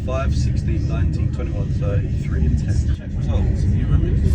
5, 16, 19, 21, 30, 3 and 10. Check results. Can you remember?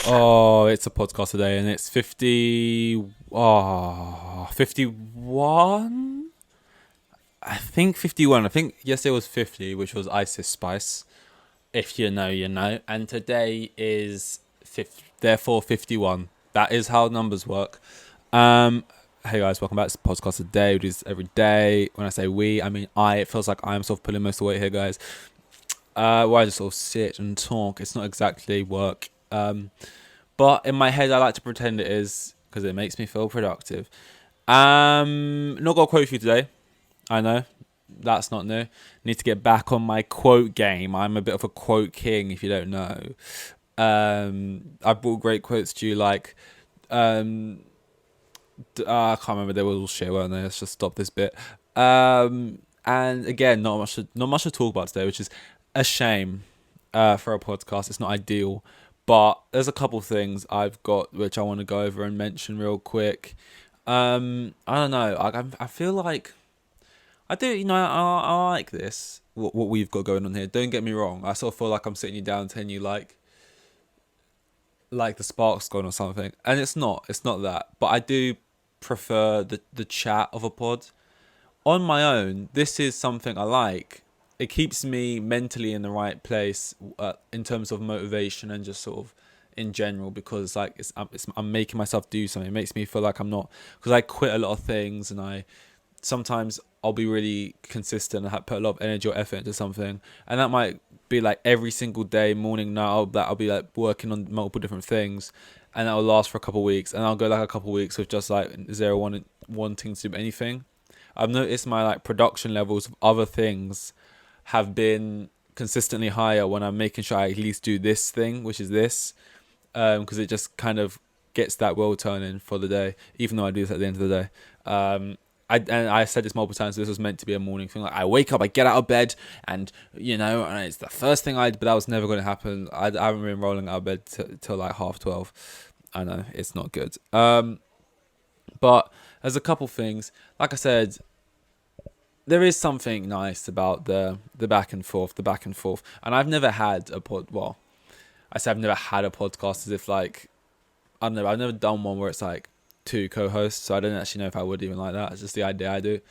Oh, it's a podcast today, and it's 50. Oh, 51? I think 51. I think yesterday was 50, which was ISIS Spice. If you know, you know. And today is therefore 51. That is how numbers work. Hey guys, welcome back to the podcast today. We do this every day. When I say we, I mean I. It feels like I'm sort of pulling most of the weight here, guys. Where I just sort of sit and talk. It's not exactly work. But in my head, I like to pretend it is because it makes me feel productive. Not got a quote for you today. I know that's not new. Need to get back on my quote game. I'm a bit of a quote king, if you don't know. I brought great quotes to you, like I can't remember. They were all shit, weren't they? Let's just stop this bit. And again, not much to talk about today, which is a shame for a podcast. It's not ideal, but there's a couple things I've got which I want to go over and mention real quick. I don't know. I feel like I do. You know, I like this. What we've got going on here. Don't get me wrong. I sort of feel like I'm sitting you down, telling you like the spark's gone or something, and it's not. It's not that. But I do prefer the chat of a pod. On my own, this is something I like. It keeps me mentally in the right place in terms of motivation and just sort of in general, because like I'm making myself do something. It makes me feel like I'm not, because I quit a lot of things, and sometimes I'll be really consistent and put a lot of energy or effort into something, and that might be like every single day, morning, night. I'll be like working on multiple different things, and that will last for a couple of weeks, and I'll go like a couple of weeks with just like zero wanting to do anything. I've noticed my like production levels of other things have been consistently higher when I'm making sure I at least do this thing, which is this, because it just kind of gets that wheel turning for the day, even though I do this at the end of the day. I said this multiple times. This was meant to be a morning thing. Like I wake up, I get out of bed, and and it's the first thing but that was never going to happen. I haven't been rolling out of bed till like 12:30. I know it's not good. But there's a couple things. Like I said, there is something nice about the back and forth, and I've never had a pod. Well, I say I've never had a podcast as if like I've never done one where it's like two co-hosts, so I don't actually know if I would even like that. It's just the idea I do.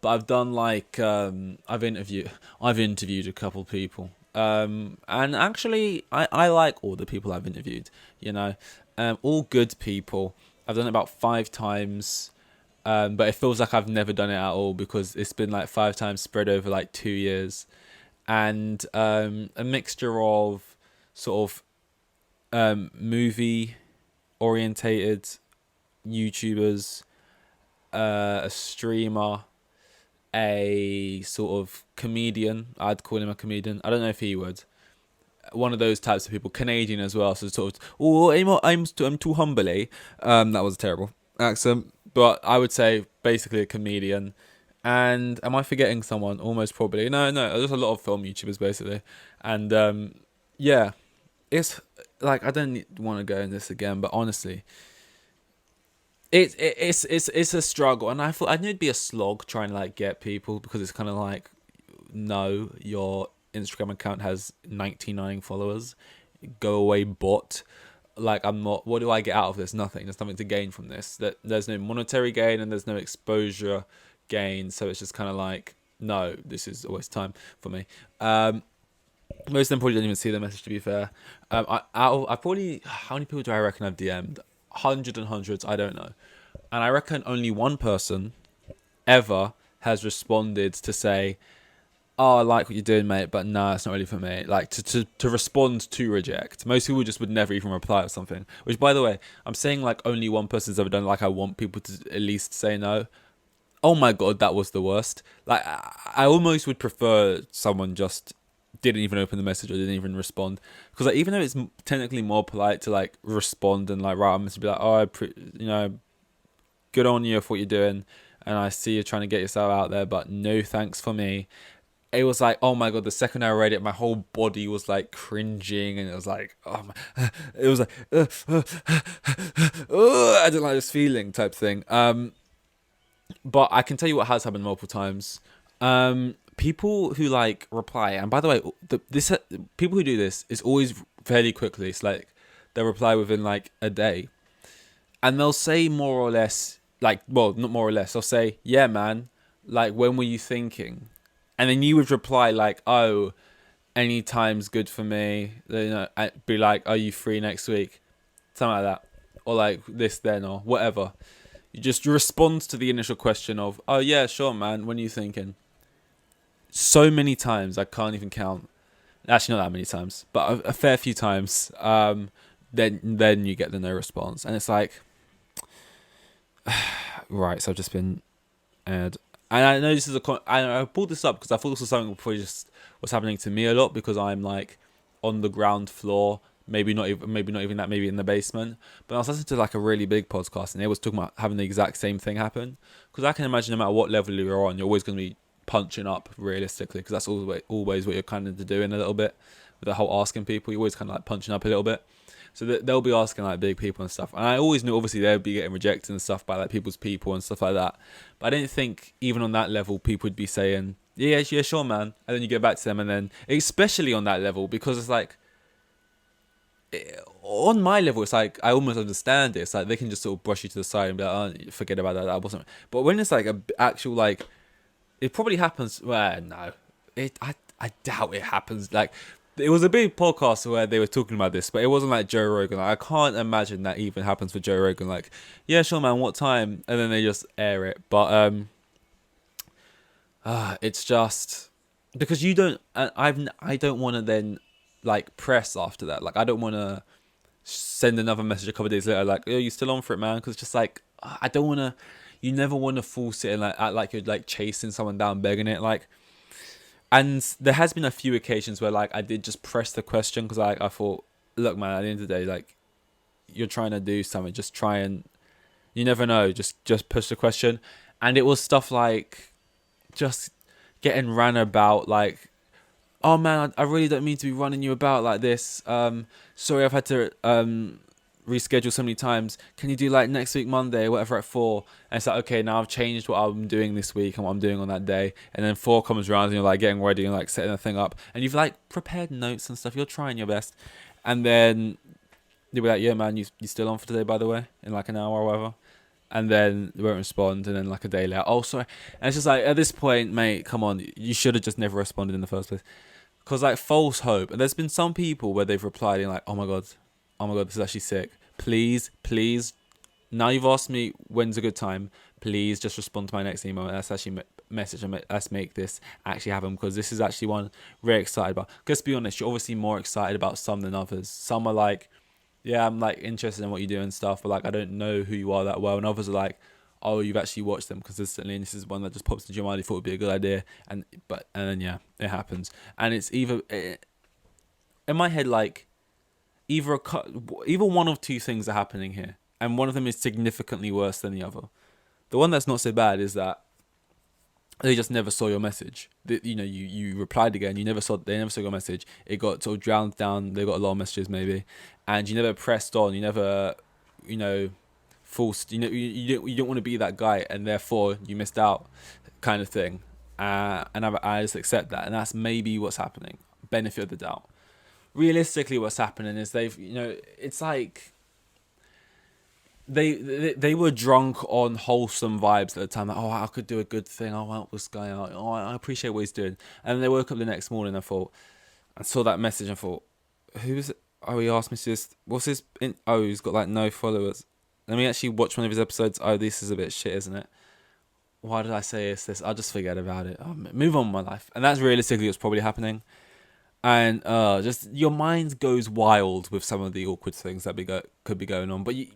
But I've done like I've interviewed a couple people, and actually I like all the people I've interviewed. All good people. I've done it about 5 times. But it feels like I've never done it at all, because it's been like 5 times spread over like 2 years, and a mixture of sort of movie orientated YouTubers, a streamer, a sort of comedian. I'd call him a comedian. I don't know if he would. One of those types of people, Canadian as well. So sort of, I'm too humbly. That was a terrible accent. But I would say basically a comedian. And am I forgetting someone? Almost probably. No, there's a lot of film YouTubers basically. And yeah, it's like I don't want to go in this again, but honestly, it's a struggle, and I thought I knew it'd be a slog trying to like get people, because it's kind of like, no, your Instagram account has 99 followers. Go away, bot. Like, I'm not. What do I get out of this? Nothing. There's nothing to gain from this. There's no monetary gain and there's no exposure gain. So it's just kind of like, no, this is a waste of time for me. Most of them probably didn't even see the message, to be fair. I probably, how many people do I reckon I've DM'd? Hundreds and hundreds. I don't know. And I reckon only one person ever has responded to say, oh, I like what you're doing, mate, but nah, it's not really for me. Like, to respond to reject. Most people just would never even reply or something. Which, by the way, I'm saying like only one person's ever done. Like, I want people to at least say no. Oh my god, that was the worst. Like, I almost would prefer someone just didn't even open the message or didn't even respond. Because like, even though it's technically more polite to like respond and like write a message, be like, oh, good on you for what you're doing, and I see you're trying to get yourself out there, but no thanks for me. It was like, oh my god, the second I read it, my whole body was like cringing, and it was like, it was like, I don't like this feeling type thing. But I can tell you what has happened multiple times. people who like reply, and by the way, this people who do this is always fairly quickly. It's like they'll reply within like a day, and they'll say more or less like, well, not more or less. They'll say, "Yeah, man, like when were you thinking?" And then you would reply like, "Oh, any time's good for me." You know, I'd be like, "Are you free next week?" Something like that, or like this then, or whatever. You respond to the initial question of, "Oh yeah, sure, man. When are you thinking?" So many times I can't even count. Actually, not that many times, but a fair few times. Then you get the no response, and it's like, right. So I've just been aired, and I know this is I pulled this up because I thought this was something that probably just was happening to me a lot because I'm like on the ground floor. Maybe not even that. Maybe in the basement. But I was listening to like a really big podcast, and they was talking about having the exact same thing happen. Because I can imagine no matter what level you're on, you're always going to be punching up realistically, because that's always what you're kind of doing a little bit with the whole asking people. You're always kind of like punching up a little bit, so they'll be asking like big people and stuff, and I always knew obviously they'd be getting rejected and stuff by like people's people and stuff like that, but I didn't think even on that level people would be saying yeah sure man, and then you get back to them, and then especially on that level, because it's like on my level, it's like I almost understand it. It's like they can just sort of brush you to the side and be like, oh, forget about that wasn't. But when it's like a actual like, it probably happens. Well, no, I doubt it happens. Like, it was a big podcast where they were talking about this, but it wasn't like Joe Rogan. Like, I can't imagine that even happens for Joe Rogan. Like, yeah, sure, man, what time? And then they just air it. But it's just because you don't. I don't want to then like press after that. Like, I don't want to send another message a couple of days later, like, "Oh, you still on for it, man?" Because it's just like I don't want to. You never want to force it and like act like you're like chasing someone down, begging it, like. And there has been a few occasions where like I did just press the question because I thought, look, man, at the end of the day, like you're trying to do something, just try and you never know, just push the question. And it was stuff like just getting ran about, like, oh man, I really don't mean to be running you about like this. Sorry, I've had to reschedule so many times. Can you do like next week Monday or whatever at 4? And it's like, okay, now I've changed what I'm doing this week and what I'm doing on that day. And then 4 comes around and you're like getting ready and like setting the thing up, and you've like prepared notes and stuff. You're trying your best, and then you'll be like, yeah, man, you still on for today, by the way, in like an hour or whatever. And then they won't respond, and then like a day later, oh sorry. And it's just like, at this point, mate, come on, you should have just never responded in the first place. Because like false hope, and there's been some people where they've replied in like, oh my god, this is actually sick. Please, now you've asked me when's a good time, please just respond to my next email. And that's actually message, and let's make this actually happen, because this is actually one very excited about. Because to be honest, you're obviously more excited about some than others. Some are like, yeah, I'm like interested in what you do and stuff, but like I don't know who you are that well. And others are like, oh, you've actually watched them consistently, and this is one that just pops into your mind. You thought would be a good idea, and then yeah, it happens. And it's either in my head like either one of two things are happening here, and one of them is significantly worse than the other. The one that's not so bad is that they just never saw your message. You replied again. They never saw your message. It got sort of drowned down. They got a lot of messages maybe, and you never pressed on. You never, forced. You don't want to be that guy, and therefore you missed out, kind of thing. And I just accept that, and that's maybe what's happening. Benefit of the doubt. Realistically, what's happening is it's like they were drunk on wholesome vibes at the time. Like, oh, I could do a good thing. I'll help this guy out. Oh, I appreciate what he's doing. And they woke up the next morning and I saw that message and thought, who's it? Oh, he asked me to just, what's his, he's got like no followers. Let me actually watch one of his episodes. Oh, this is a bit shit, isn't it? Why did I say this? I'll just forget about it. I'll move on with my life. And that's realistically what's probably happening. And just your mind goes wild with some of the awkward things that could be going on. But you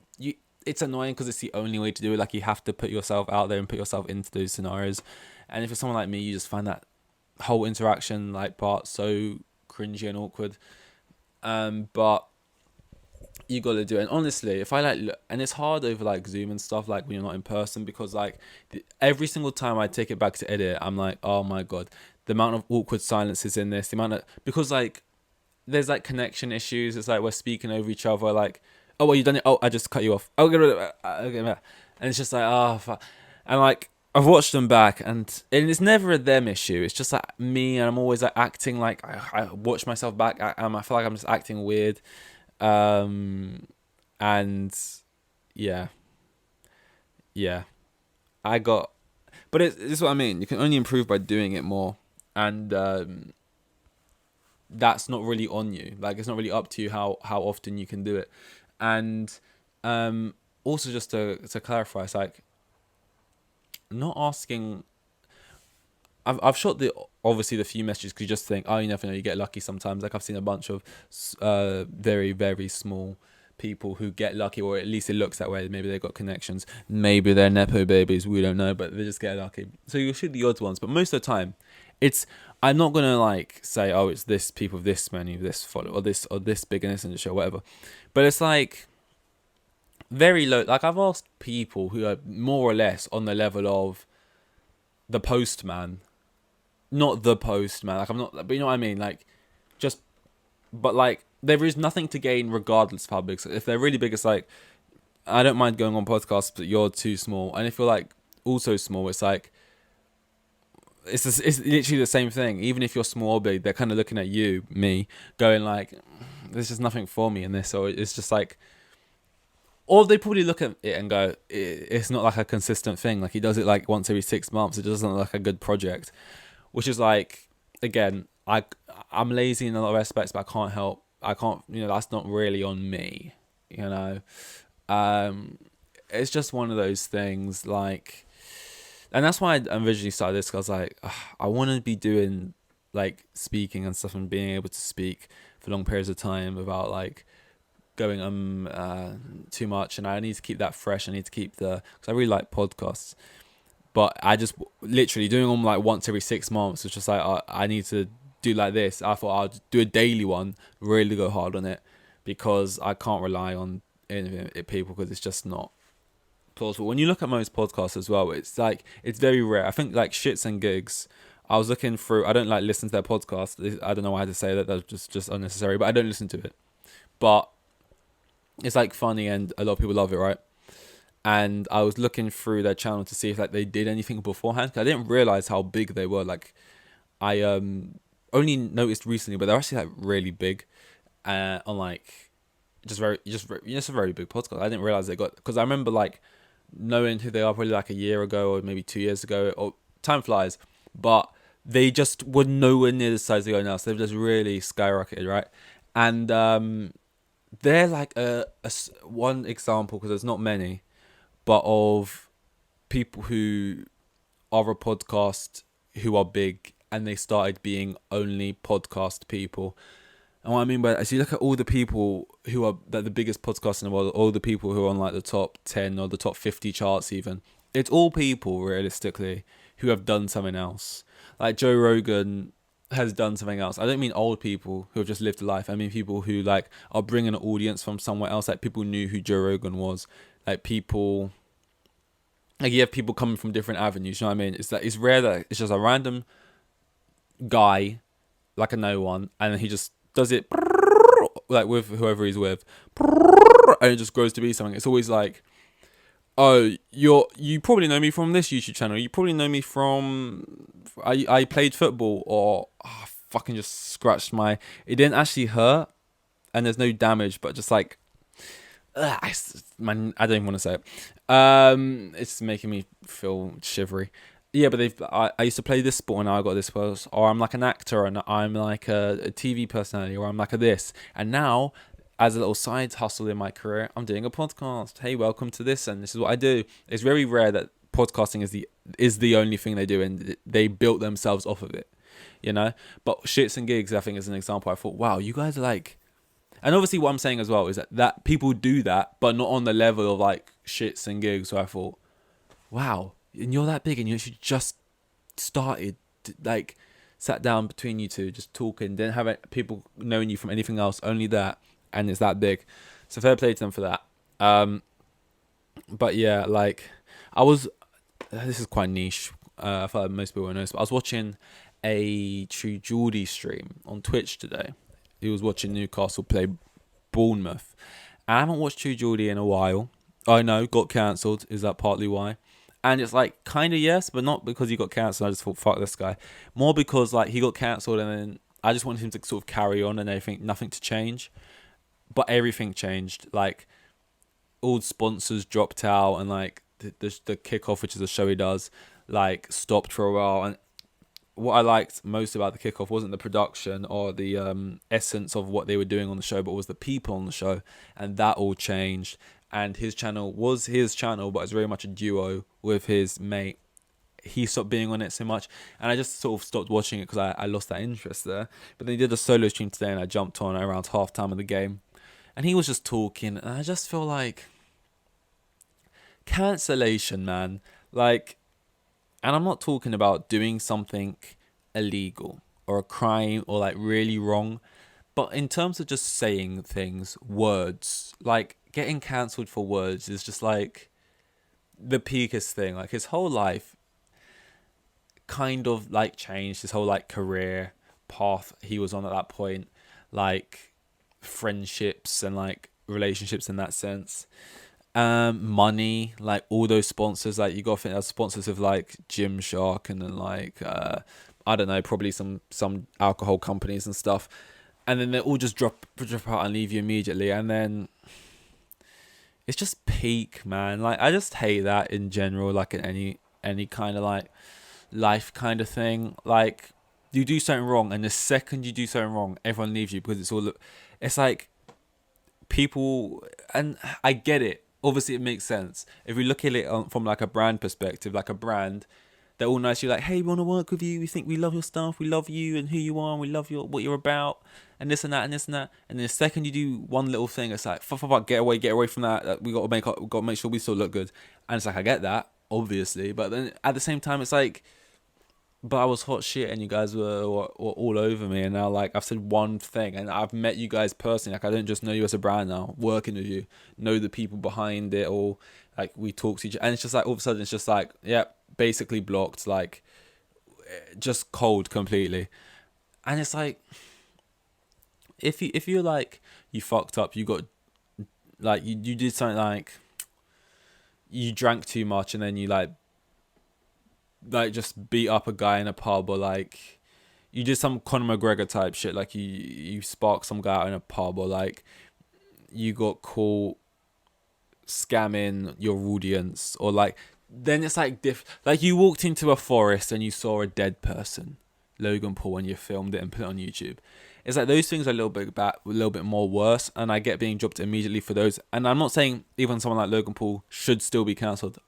it's annoying because it's the only way to do it. Like, you have to put yourself out there and put yourself into those scenarios. And if you're someone like me, you just find that whole interaction like part so cringy and awkward. But you got to do it. And honestly, if I like look, and it's hard over like Zoom and stuff, like when you're not in person, because like every single time I take it back to edit, I'm like, oh my god, the amount of awkward silences in this, because like there's like connection issues. It's like we're speaking over each other, like, oh, well, you done it. Oh, I just cut you off. Oh, okay, and it's just like, oh, fuck. And like I've watched them back, and it's never a them issue. It's just like me, and I'm always like acting like I watch myself back, I feel like I'm just acting weird, and yeah, yeah, I got, but it's what I mean. You can only improve by doing it more, and that's not really on you. Like, it's not really up to you how often you can do it, and also just to clarify, it's like not asking. I've shot obviously the few messages because you just think, oh, you never know, you get lucky sometimes. Like, I've seen a bunch of very, very small people who get lucky, or at least it looks that way. Maybe they've got connections, maybe they're nepo babies, we don't know, but they just get lucky. So you'll shoot the odd ones, but most of the time it's, I'm not gonna like say, oh, it's this people, this many, this follow, or this big in this industry or whatever, but it's like very low. Like, I've asked people who are more or less on the level of the postman, not the postman, like I'm not, but you know what I mean, like, just, but like there is nothing to gain regardless of how big. So if they're really big, it's like, I don't mind going on podcasts, but you're too small. And if you're like also small, it's like, it's literally the same thing. Even if you're small or big, they're kind of looking at you, me, going like, there's just nothing for me in this. Or it's just like, or they probably look at it and go, it's not like a consistent thing. Like, he does it like once every 6 months. It doesn't look like a good project, which is like, again, I'm lazy in a lot of aspects, but I can't help. I can't, that's not really on me, it's just one of those things, like, and that's why I originally started this, because I was like, ugh, I want to be doing like speaking and stuff, and being able to speak for long periods of time without like going too much, and I need to keep that fresh. I need to keep because I really like podcasts, but I just literally doing them like once every 6 months. It's just like, I need to do like this. I thought I'll do a daily one, really go hard on it, because I can't rely on people, because it's just not plausible. When you look at most podcasts as well, it's like, it's very rare. I think like Shits and Gigs, I was looking through, I don't like listen to their podcast. I don't know why I had to say that. That's just unnecessary, but I don't listen to it. But it's like funny, and a lot of people love it, right? And I was looking through their channel to see if like they did anything beforehand, 'cause I didn't realize how big they were. Like, I only noticed recently, but they're actually like really big, on like just a very big podcast. I didn't realize they got, because I remember like knowing who they are probably like a year ago or maybe 2 years ago. Or time flies, but they just were nowhere near the size they are now. So they've just really skyrocketed, right? And they're like a one example, because there's not many, but of people who are a podcast who are big, and they started being only podcast people. And what I mean by that is, you look at all the people who are the biggest podcasts in the world, all the people who are on like the top 10 or the top 50 charts even, it's all people realistically who have done something else. Like Joe Rogan has done something else. I don't mean old people who have just lived a life. I mean people who like are bringing an audience from somewhere else. Like, people knew who Joe Rogan was. Like, people, like, you have people coming from different avenues. You know what I mean? It's like, it's rare that it's just a random guy, like a no one, and he just does it like with whoever he's with, and it just grows to be something. It's always like, oh, you probably know me from this YouTube channel. You probably know me from I played football, or I fucking just scratched my. It didn't actually hurt, and there's no damage, but just like, man, I don't even want to say it. It's making me feel shivery. Yeah, but I used to play this sport, and now I got this sport, or I'm like an actor, and I'm like a TV personality, or I'm like a this, and now, as a little side hustle in my career, I'm doing a podcast. Hey, welcome to this, and this is what I do. It's very rare that podcasting is the only thing they do, and they built themselves off of it, But Shits and Gigs, I think, is an example. I thought, wow, you guys are like, and obviously what I'm saying as well is that people do that, but not on the level of like Shits and Gigs. So I thought, wow, and you're that big, and you actually just started, like, sat down between you two, just talking, didn't have people knowing you from anything else, only that, and it's that big. So fair play to them for that. But yeah, like, this is quite niche. I feel like most people won't know this, but I was watching a True Geordie stream on Twitch today. He was watching Newcastle play Bournemouth. I haven't watched True Geordie in a while. I know, got cancelled. Is that partly why? And it's like, kind of yes, but not because he got cancelled. I just thought, fuck this guy. More because like he got cancelled, and then I just wanted him to sort of carry on and everything, nothing to change. But everything changed. Like all sponsors dropped out, and like the kickoff, which is a show he does, like stopped for a while. And what I liked most about the kickoff wasn't the production or the essence of what they were doing on the show, but was the people on the show, and that all changed. And his channel was his channel, but it's very much a duo with his mate. He stopped being on it so much, and I just sort of stopped watching it because I lost that interest there. But then he did a solo stream today, and I jumped on around half time of the game, and he was just talking, and I just feel like cancellation, man. Like, and I'm not talking about doing something illegal or a crime or like really wrong, but in terms of just saying things, words, like getting cancelled for words is just like the peakest thing. Like his whole life kind of like changed, his whole like career path he was on at that point, like friendships and like relationships in that sense. Money, like all those sponsors, like you gotta think that's sponsors of like Gymshark and then like I don't know, probably some alcohol companies and stuff, and then they all just drop out and leave you immediately, and then it's just peak, man. Like I just hate that in general, like in any kind of like life kind of thing. Like you do something wrong, and the second you do something wrong, everyone leaves you because it's like people, and I get it. Obviously, it makes sense if we look at it from like a brand perspective. Like a brand, they're all nice. You're like, hey, we want to work with you. We think we love your stuff. We love you and who you are. And we love what you're about, and this and that and this and that. And then the second you do one little thing, it's like, fuck, get away from that. We got to make sure we still look good. And it's like, I get that, obviously, but then at the same time, it's like, but I was hot shit and you guys were all over me, and now like I've said one thing and I've met you guys personally. Like I don't just know you as a brand now, working with you, know the people behind it, or like we talk to each other, and it's just like all of a sudden it's just like, yeah, basically blocked, like just cold completely. And it's like, if you're like, you fucked up, you got like you did something, like you drank too much and then you like just beat up a guy in a pub, or like you did some Conor McGregor type shit, like you sparked some guy out in a pub, or like you got caught scamming your audience, or like then it's like like you walked into a forest and you saw a dead person, Logan Paul, and you filmed it and put it on YouTube. It's like those things are a little bit more worse, and I get being dropped immediately for those. And I'm not saying even someone like Logan Paul should still be cancelled.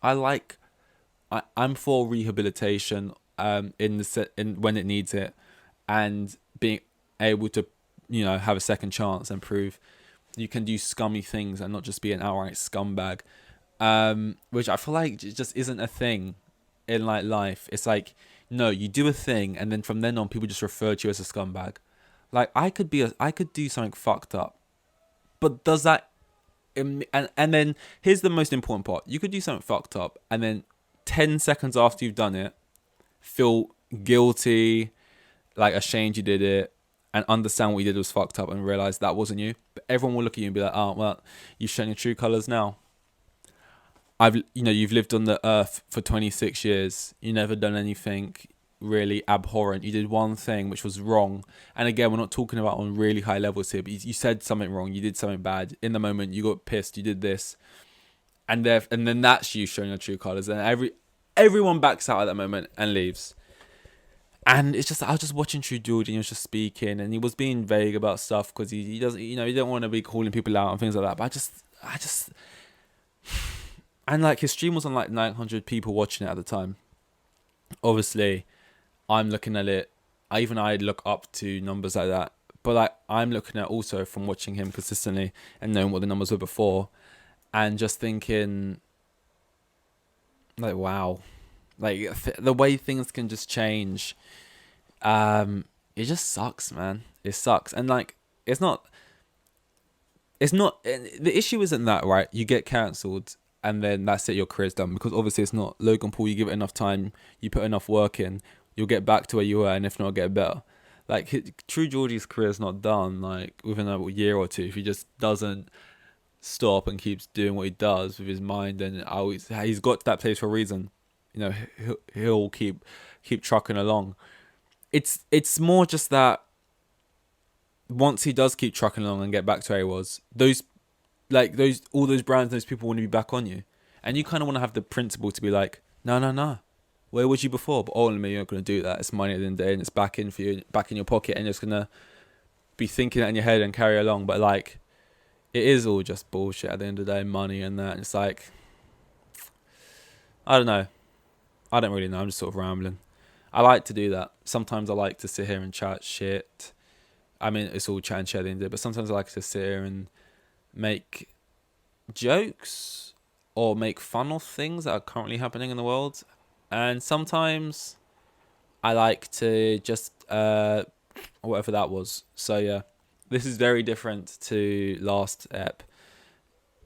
I'm for rehabilitation in when it needs it, and being able to, have a second chance and prove you can do scummy things and not just be an outright scumbag, which I feel like it just isn't a thing in like life. It's like, no, you do a thing and then from then on people just refer to you as a scumbag. Like I could do something fucked up, but does that and then here's the most important part: you could do something fucked up and then 10 seconds after you've done it, feel guilty, like ashamed you did it, and understand what you did was fucked up and realize that wasn't you. But everyone will look at you and be like, oh, well, you've shown your true colors now. You've lived on the earth for 26 years. You never done anything really abhorrent. You did one thing which was wrong. And again, we're not talking about on really high levels here, but you said something wrong. You did something bad. In the moment, you got pissed. You did this. And then that's you showing your true colors. And everyone backs out at that moment and leaves. And it's just, I was just watching True Geordie, and he was just speaking, and he was being vague about stuff because he doesn't, he don't want to be calling people out and things like that. But I just, and like his stream was on like 900 people watching it at the time. Obviously, I'm looking at it. I look up to numbers like that, but like I'm looking at also from watching him consistently and knowing what the numbers were before, and just thinking, like, wow, like the way things can just change. It just sucks, man. It sucks, and like it's not. The issue isn't that, right? You get cancelled and then that's it. Your career's done, because obviously it's not. Logan Paul, you give it enough time, you put enough work in, you'll get back to where you were, and if not, get better. Like True Geordie's career's not done like within a year or two if he just doesn't stop and keeps doing what he does with his mind, and he's got to that place for a reason. you know, he'll keep trucking along. It's more just that once he does keep trucking along and get back to where he was, all those brands, those people want to be back on you, and you kind of want to have the principle to be like, no, where was you before? But ultimately, you're not going to do that. It's money at the end of the day, and it's back in for you, back in your pocket, and you're just gonna be thinking that in your head and carry along. But like, it is all just bullshit at the end of the day, money and that. And it's like, I don't know. I don't really know. I'm just sort of rambling. I like to do that. Sometimes I like to sit here and chat shit. I mean, it's all chat and shit at the end of the day, but sometimes I like to sit here and make jokes or make fun of things that are currently happening in the world. And sometimes I like to just, whatever that was. So yeah, this is very different to last ep,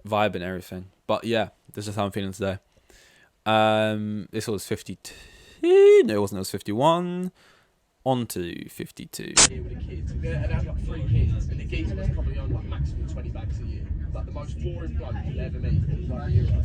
vibe and everything. But yeah, this is how I'm feeling today. This was 52. No, it wasn't. It was 51. On to 52. Here with the kids, and they have like 3 kids, and the geezer was probably on like maximum 20 bags a year. Like the most boring bloke you'll ever meet. He was like a hero.